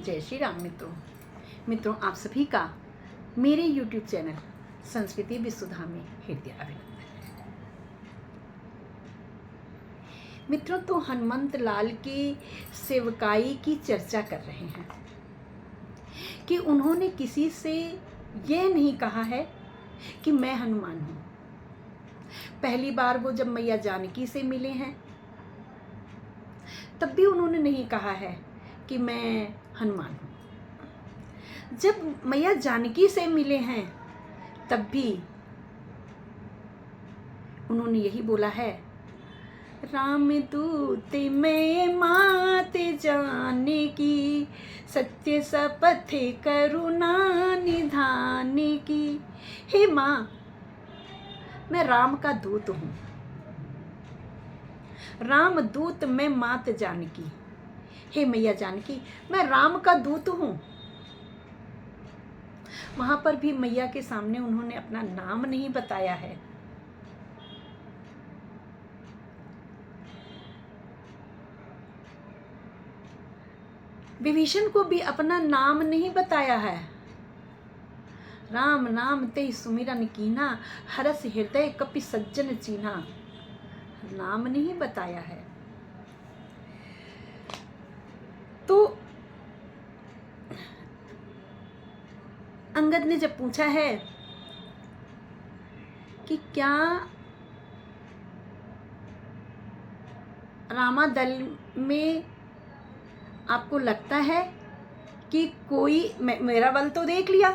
जय श्री राम मित्रों आप सभी का मेरे YouTube चैनल संस्कृति विसुधा में हृदय अभिनंदन। मित्रों, तो हनुमंत लाल की सेवकाई की चर्चा कर रहे हैं कि उन्होंने किसी से यह नहीं कहा है कि मैं हनुमान हूँ। पहली बार वो जब मैया जानकी से मिले हैं तब भी उन्होंने नहीं कहा है कि मैं हनुमान हूँ। जब मैया जानकी से मिले हैं तब भी उन्होंने यही बोला है, राम दूत मैं मात जाने की, सत्य शपथ करुणा निधान की। हे माँ, मैं राम का दूत हूँ। राम दूत मैं मात जानकी। हे मैया जानकी, मैं राम का दूत हूँ। वहां पर भी मैया के सामने उन्होंने अपना नाम नहीं बताया है। विभीषण को भी अपना नाम नहीं बताया है। राम नाम ते सुमिरन कीना, हरस हृदय कपि सज्जन चीन्हा। नाम नहीं बताया है। तो अंगद ने जब पूछा है कि क्या रामादल में आपको लगता है कि कोई मेरा बल तो देख लिया।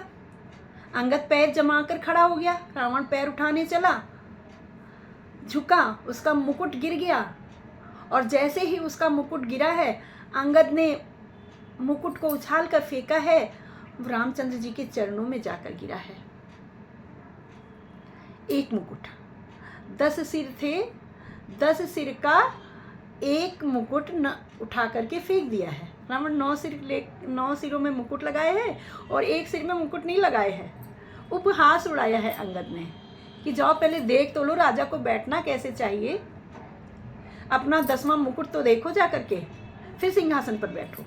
अंगद पैर जमा कर खड़ा हो गया, रावण पैर उठाने चला, झुका, उसका मुकुट गिर गया और जैसे ही उसका मुकुट गिरा है, अंगद ने मुकुट को उछाल कर फेंका है, रामचंद्र जी के चरणों में जाकर गिरा है। एक मुकुट, 10 सिर थे, 10 सिर का एक मुकुट न उठा करके फेंक दिया है। रावण 9 सिरों में मुकुट लगाए हैं और एक सिर में मुकुट नहीं लगाए हैं। उपहास उड़ाया है अंगद ने कि जाओ पहले देख तो लो राजा को बैठना कैसे चाहिए, अपना 10वां मुकुट तो देखो जा करके, फिर सिंहासन पर बैठो।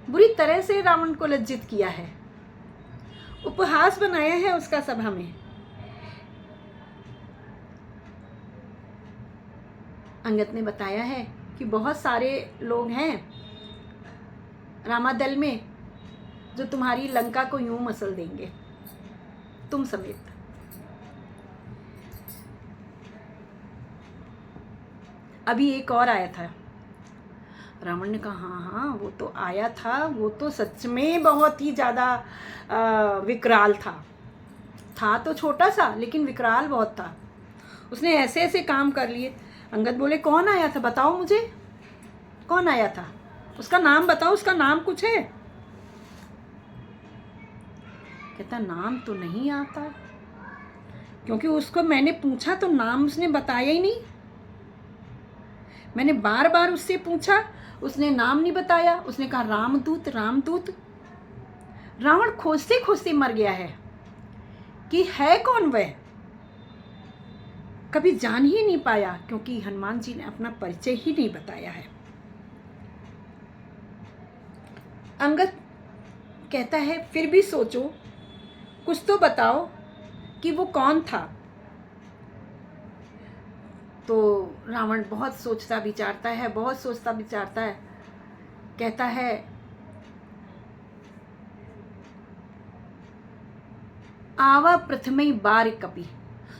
बुरी तरह से रावण को लज्जित किया है, उपहास बनाया है उसका सभा में। अंगद ने बताया है कि बहुत सारे लोग हैं रामादल में जो तुम्हारी लंका को यूं मसल देंगे, तुम समेत। अभी एक और आया था। रावण ने कहा हाँ वो तो आया था, वो तो सच में बहुत ही ज़्यादा विकराल था तो छोटा सा लेकिन विकराल बहुत था। उसने ऐसे ऐसे काम कर लिए। अंगद बोले कौन आया था, बताओ मुझे, कौन आया था, उसका नाम बताओ, उसका नाम कुछ है? कहता नाम तो नहीं आता, क्योंकि उसको मैंने पूछा तो नाम उसने बताया ही नहीं। मैंने बार बार उससे पूछा, उसने नाम नहीं बताया। उसने कहा रामदूत रामदूत। रावण खोजते खोजते मर गया है कि है कौन वह, कभी जान ही नहीं पाया, क्योंकि हनुमान जी ने अपना परिचय ही नहीं बताया है। अंगद कहता है फिर भी सोचो, कुछ तो बताओ कि वो कौन था। तो रावण बहुत सोचता विचारता है, बहुत सोचता विचारता है। कहता है आवा प्रथम बार कपि,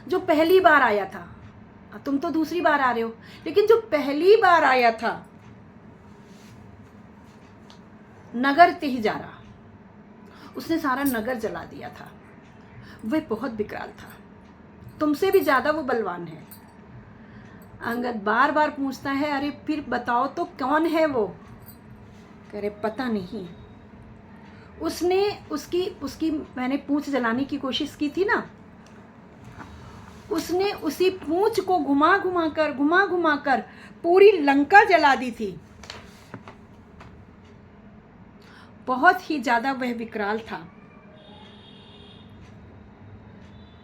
जो पहली बार आया था। तुम तो दूसरी बार आ रहे हो, लेकिन जो पहली बार आया था, नगर ते ही जा रहा, उसने सारा नगर जला दिया था। वह बहुत विकराल था, तुमसे भी ज्यादा वो बलवान है। अंगद बार बार पूछता है अरे फिर बताओ तो कौन है वो? कह रहे पता नहीं। उसने उसकी मैंने पूंछ जलाने की कोशिश की थी ना, उसने उसी पूंछ को घुमा घुमा कर पूरी लंका जला दी थी। बहुत ही ज्यादा वह विकराल था,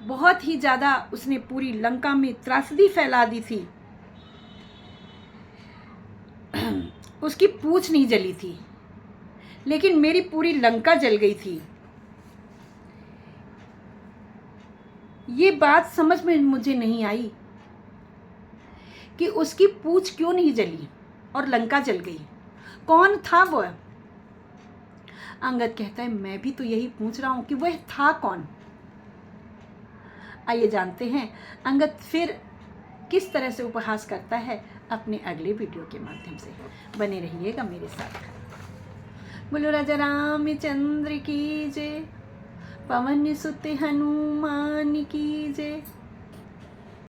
बहुत ही ज्यादा उसने पूरी लंका में त्रासदी फैला दी थी। उसकी पूंछ नहीं जली थी, लेकिन मेरी पूरी लंका जल गई थी। ये बात समझ में मुझे नहीं आई कि उसकी पूंछ क्यों नहीं जली और लंका जल गई। कौन था वह? अंगद कहता है मैं भी तो यही पूछ रहा हूं कि वह था कौन। आइए जानते हैं अंगद फिर किस तरह से उपहास करता है अपने अगले वीडियो के माध्यम से। बने रहिएगा मेरे साथ। बोलो राजा रामचंद्र की जय, पवन सुत हनुमान की जय।